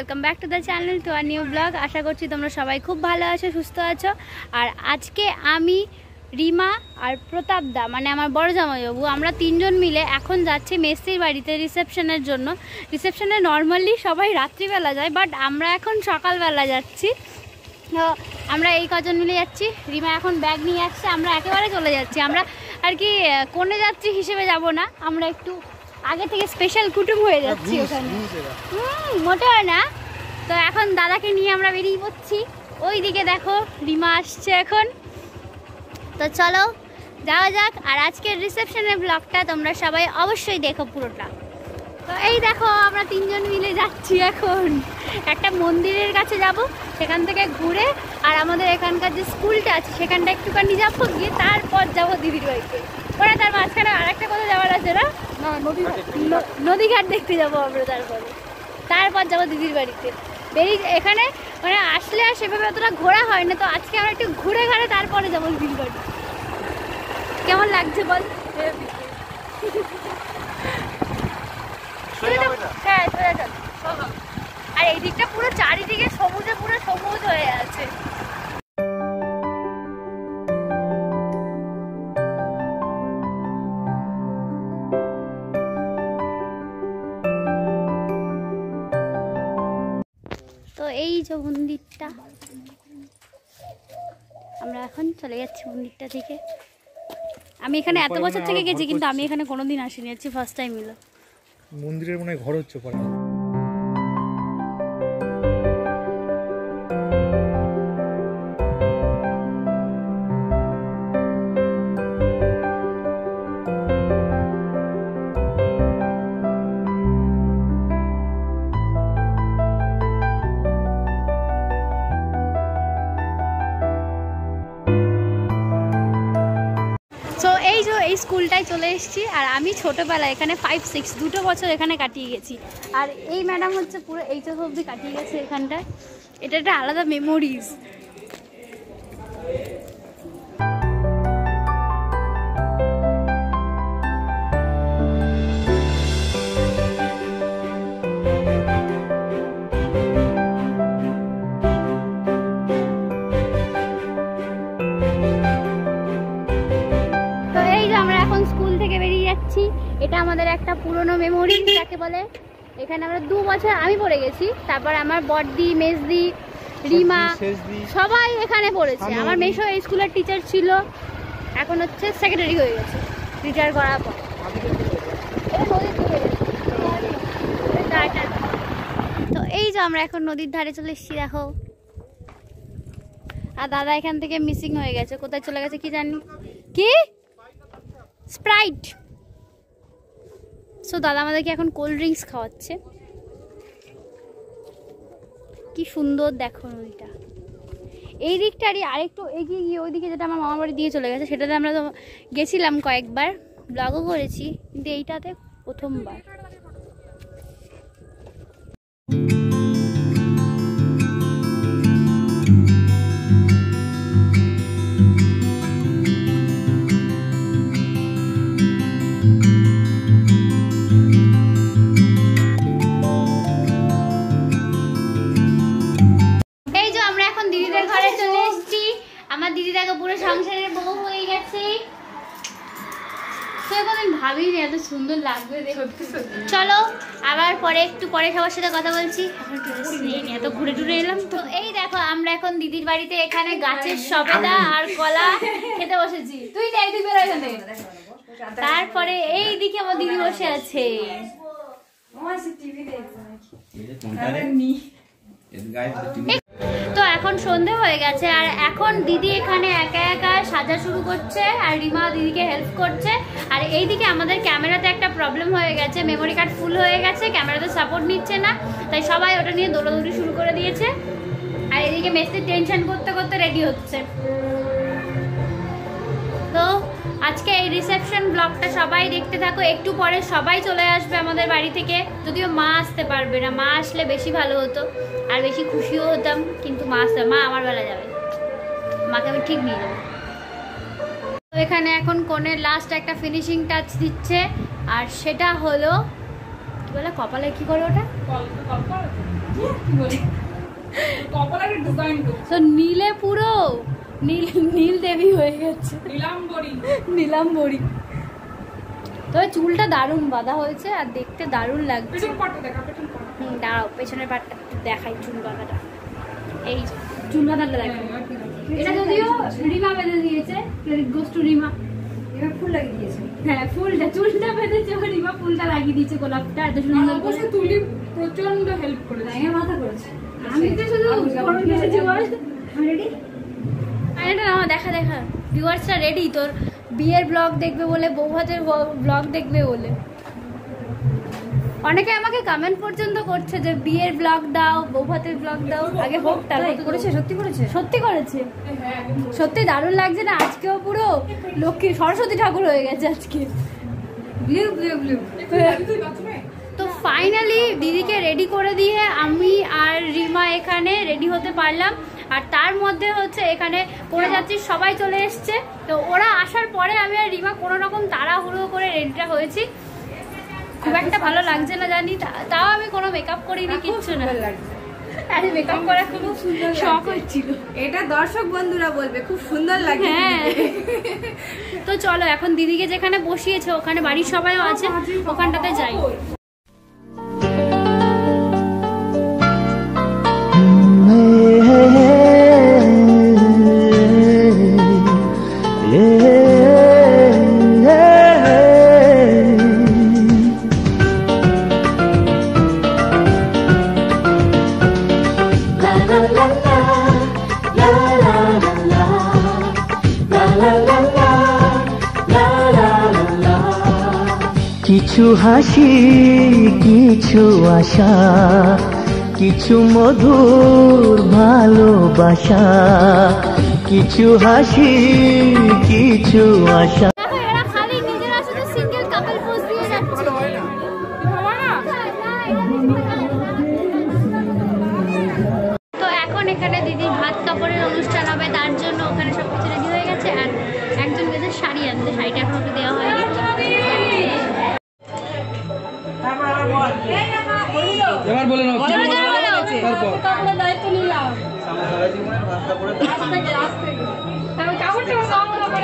Welcome back to the channel to our new blog. আশা করছি তোমরা সবাই খুব ভালো আছো, সুস্থ আছো। আর আজকে আমি, রিমা আর প্রতাপ দা মানে আমার বড় জামাইবাবু, আমরা তিনজন মিলে এখন যাচ্ছি মেসির বাড়িতে রিসেপশনের জন্য। রিসেপশনে নর্মালি সবাই রাত্রিবেলা যায়, বাট আমরা এখন সকালবেলা যাচ্ছি। তো আমরা এই কজন মিলে যাচ্ছি। রিমা এখন ব্যাগ নিয়ে আসছে, আমরা একেবারে চলে যাচ্ছি। আমরা আর কি কোনে যাত্রী হিসেবে যাব না, আমরা একটু আগে থেকে স্পেশাল কুটুম হয়ে যাচ্ছি ওখানে। মোটেও না। তো এখন দাদাকে নিয়ে আমরা বেরিয়ে পড়ছি। ওই দিকে দেখো রিমা আসছে এখন। তো চলো যাওয়া যাক। আর আজকের রিসেপশনের ব্লগটা তোমরা সবাই অবশ্যই দেখো পুরোটা। তো এই দেখো আমরা তিনজন মিলে যাচ্ছি এখন একটা মন্দিরের কাছে যাব, সেখান থেকে ঘুরে আর আমাদের এখানকার যে স্কুলটা আছে সেখানটা একটুখানি যাবো, গিয়ে তারপর যাবো দিদির বাড়িতে। ওরা তার মাঝখানে আর একটা কথা যাওয়ার আছে না, নদীঘাট দেখতে যাবো আমরা। তারপর যাবো দিদির বাড়িতে। বেরিয়ে এখানে মানে আসলে আর সেভাবে অতটা ঘোরা হয় না, তো আজকে আমরা একটু ঘুরে ঘাড়ে তারপরে যাবো দিদির বাড়ি। কেমন লাগছে বল? হ্যাঁ, আর এই দিকটা পুরো চারিদিকে সবুজে পুরো সবুজ হয়ে আছে। তো এই যে মন্দিরটা, আমরা এখন চলে যাচ্ছি মন্দিরটা থেকে। আমি এখানে এত বছর থেকে গেছি, কিন্তু আমি এখানে কোনোদিন আসিনি, আজকে ফার্স্ট টাইম এলো। মন্দিরের মনে হয় ঘর হচ্ছে পরে। এই স্কুলটায় চলে এসেছি। আর আমি ছোটবেলায় এখানে 5-6 দুটো বছর এখানে কাটিয়ে গেছি। আর এই ম্যাডাম হচ্ছে পুরো এইচএস অবধি কাটিয়ে গেছে এখানটায়। এটা একটা আলাদা মেমোরিজ। এটা আমাদের একটা পুরনো মেমোরি যাকে বলে। এখানে আমরা 2 বছর আমি পড়ে গেছি, তারপর আমার বড়দি, মেজদি, রিমা সবাই এখানে পড়েছে। আমার মেশো এই স্কুলের টিচার ছিল, এখন হচ্ছে সেক্রেটারি হয়ে গেছে রিটায়ার করার পর। তো এই যে আমরা এখন নদীর ধারে চলে এসেছি দেখো। আর দাদা এখান থেকে মিসিং হয়ে গেছে, কোথায় চলে গেছে কি জানি। কি স্প্রাইট। সো দাদা আমাদেরকে এখন কোল্ড ড্রিঙ্কস খাওয়াচ্ছে। কি সুন্দর দেখো নদীটা। এই দিকটারই আরেকটু এগিয়ে গিয়ে ওইদিকে যেটা আমার মামার বাড়ি দিয়ে চলে গেছে, সেটাতে আমরা তো গেছিলাম কয়েকবার, ব্লগও করেছি, কিন্তু এইটাতে প্রথমবার। আমার দিদি দেখো পুরো সংসারের বউ হয়ে গেছে। ভাবিনি এত সুন্দর লাগবে। চলো আবার পরে একটু পরে সবার সাথে কথা বলছি। এত ঘুরে টুরে এলাম। তো এই দেখো আমরা এখন দিদির বাড়িতে এখানে গাছের সবেদা আর কলা খেতে বসেছি। তুই যাই, তুই বেরো এখান থেকে। তারপরে এই দিকে আমার দিদি বসে আছে। তো এখন সন্ধে হয়ে গেছে, আর এখন দিদি এখানে একা একা সাজা শুরু করছে, আর রিমা দিদিকে হেল্প করছে। আর এইদিকে আমাদের ক্যামেরাতে একটা প্রবলেম হয়ে গেছে, মেমোরি কার্ড ফুল হয়ে গেছে, ক্যামেরাতে সাপোর্ট নিচ্ছে না, তাই সবাই ওটা নিয়ে দৌড়াদৌড়ি শুরু করে দিয়েছে। আর এদিকে মেসি টেনশন করতে করতে রেডি হচ্ছে। তো আজকে এই রিসেপশন ব্লগটা সবাই দেখতে থাকো। একটু পরে সবাই চলে আসবে আমাদের বাড়ি থেকে, যদিও মা আসতে পারবে না। মা আসলে বেশি ভালো হতো আর বেশি খুশিও হতাম, কিন্তু মা আমার বেলা যাবে, মাকে আমি ঠিক নিয়ে যাবো। তো এখানে এখন কোণের লাস্ট একটা ফিনিশিং টাচ দিচ্ছে, আর সেটা হলো কি বলে কপালে কি করে ওটা তো নীলে পুরো নীল দেবী হয়ে গেছে, নীলাম্বরী। তবে চুলটা দারুণ বাঁধা হয়েছে আর দেখতে দারুণ লাগছে। দাঁড়াও পেছনের পাটটা দেখাই, চুল বাঁধাটা। এই চুল বাঁধাটা দেখো, এটা যদিও রিমা বেঁধে দিয়েছে, ক্রেডিট গোস টু রিমা। এবার ফুল লাগিয়ে দিয়েছে, হ্যাঁ চুলটা বেঁধেছে, রিমা ফুলটা লাগিয়ে দিয়েছে, গোলাপটা এত সুন্দর করে। তুলি প্রচন্ড হেল্প করেছে, মাথা করেছে। আমি তো শুধু রেডি দেখা ভিউয়ার্সরা রেডি তোর বিয়ের ব্লগ দেখবে বলে, বৌভাতের ব্লগ দেখবে বলে। অনেকে আমাকে কমেন্ট পর্যন্ত করছে যে বিয়ের ব্লগ দাও, বৌভাতের ব্লগ দাও, আগে হোক। তারপর করেছে, সত্যি করেছে, সত্যি দারুণ লাগছে না? আজকেও পুরো লক্ষ্মী সরস্বতী ঠাকুর হয়ে গেছে আজকে। তো ফাইনালি দিদিকে রেডি করে দিয়ে আমি আর রিমা এখানে রেডি হতে পারলাম। আর তার মধ্যে হচ্ছে এখানে পড়ে যাচ্ছি, সবাই চলে এসছে। তো ওরা আসার পরে আমি আর রিমা কোনো রকম তাড়াহুড়ো করে রেডিটা হয়েছি। খুব একটা ভালো লাগছে না জানি, তাও আমি কোনো মেকআপ করিনি, কিচ্ছু না। আরে মেকআপ করা খুব সুন্দর শখ হচ্ছিল, এটা দর্শক বন্ধুরা বলবে খুব সুন্দর লাগে। হ্যাঁ তো চলো এখন দিদিকে যেখানে বসিয়েছে ওখানে বাড়ির সবাইও আছে, ওখানটাতে যাই। কিছু হাসি, কিছু আশা, কিছু মধুর ভালোবাসা, কিছু হাসি, কিছু আশা। তো এখন এখানে দিদির ভাত কাপড়ের অনুষ্ঠান হবে, তার জন্য ওখানে সবকিছু রেডি হয়ে গেছে। আর একজন গেছে শাড়ি আনতে, শাড়িটা এখন ওকে দেওয়া হয়নি। এবার বলে নাও দায়িত্ব নিলাম,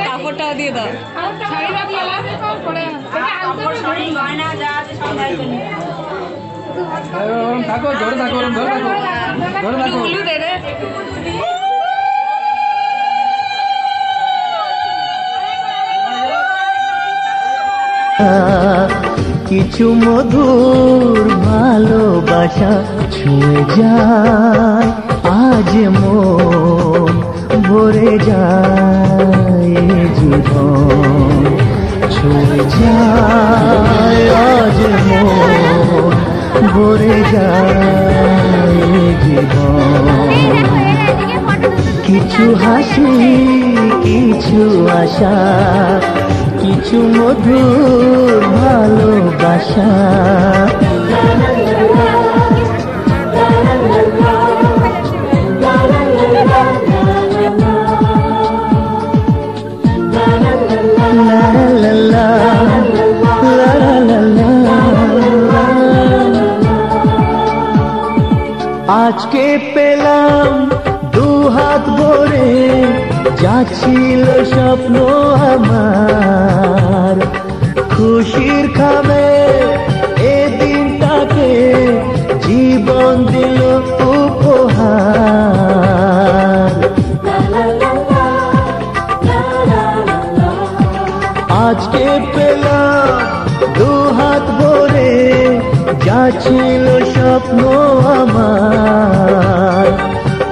কাপড়টা দিয়ে দাও, থাকো, ধরে থাকো, ধরে থাকো, ধরে থাকো। কিছু মধুর ভালোবাসা ছুঁয়ে যায় আজ মন, ভরে যায় জীবন, ছুঁয়ে যায় আজ মন, ভরে যায় জীবন। কিছু হাসি, কিছু আশা, কিছু মধুর ভালোবাসা। আজকে পেলাম দু হাত ভরে, যা ছিল স্বপ্ন আমার, খুশির খাবে এ দিনটাকে জীবন দিল উপহার। আজকে পেলাম দু হাত ভরে, যা ছিল স্বপ্ন আমার,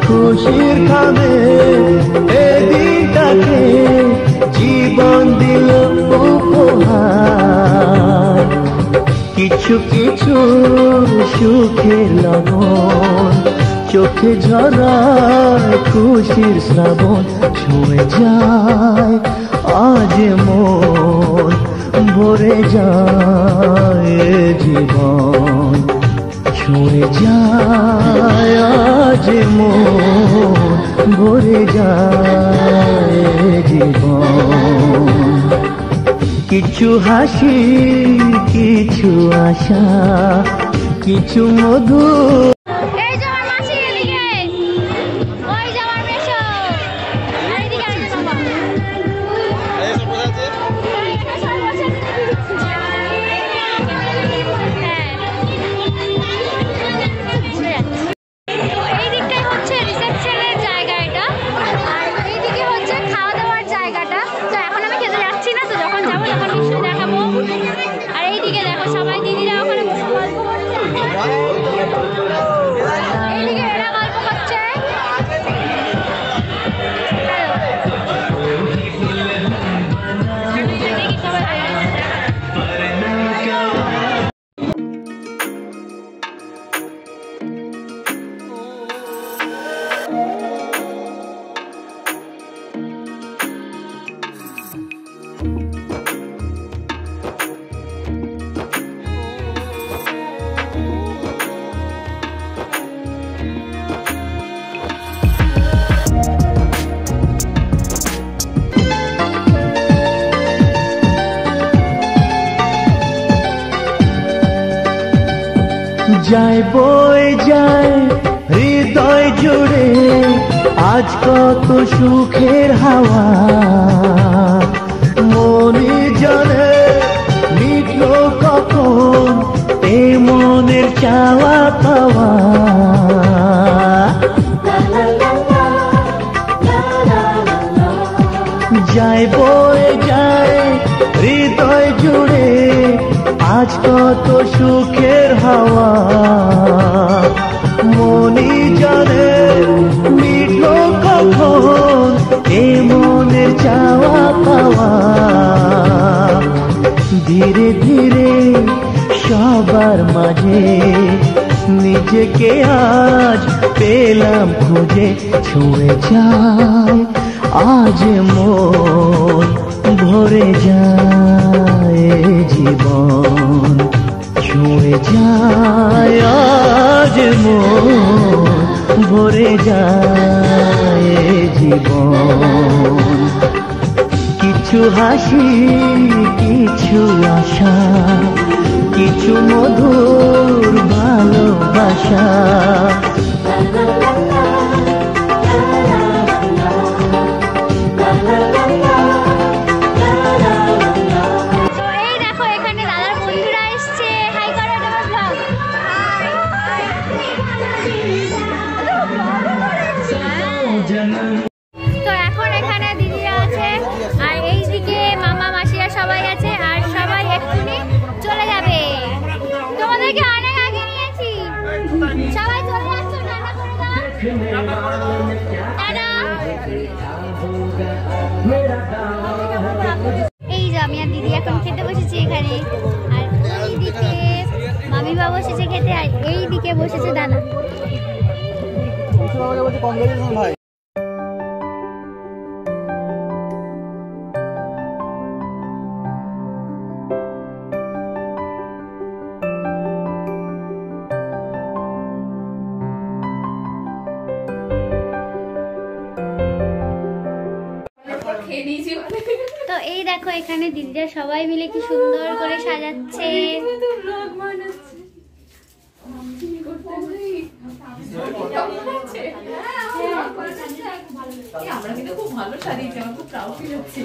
খুশির খাবে এ দিনটাকে জীবন দিল উপহার। কিছু কিছু সুখের লবণ, চোখে ঝরায় খুশির শ্রাবণ, ছুঁয়ে যায় আজ মন, ভরে যায় জীবন, ছুঁয়ে যায় আজ মন, ভরে যায় জীবন। কিছু হাসি, কিছু আশা, কিছু মধুর। এই যায় বয়ে যায় হৃদয় জুড়ে আজ কত সুখের হাওয়া, মনে জানে মিটলো কখন এ মনের চাওয়া পাওয়া। যায় বয়ে যায় হৃদয় জুড়ে আজ কত সুখের হাওয়া, মনি জানে মিটলো কখন এ মনের চাওয়া পাওয়া। ধীরে ধীরে সবার মাঝে নিজেকে আজ পেলাম খুঁজে, ছুঁয়ে যায় আজ মন ভরে যায় জীবন, ছুঁয়ে যায় আজ মন ভরে যায় জীবন। কিছু হাসি কিছু আশা কিছু মধুর ভালোবাসা। তো এখন এখানে দিদিরা আছে আর এইদিকে মামা মাসিরা সবাই আছে আর সবাই এক্ষুনি চলে যাবে। তোমাদেরকে অনেক আগে নিয়েছি, সবাই চলে আসছো, টাটা করে দাও, টাটা। এই যে আমি আর দিদি এখন খেতে বসেছি এখানে, আর এইদিকে মামিমা বসেছে খেতে, আর এইদিকে বসেছে দাদা। তো এই দেখো এখানে দিদিরা সবাই মিলে কি সুন্দর করে সাজাচ্ছে। আমরা কিন্তু খুব ভালো সাজিয়েছি, আমার খুব প্রাউড ফিল হচ্ছে।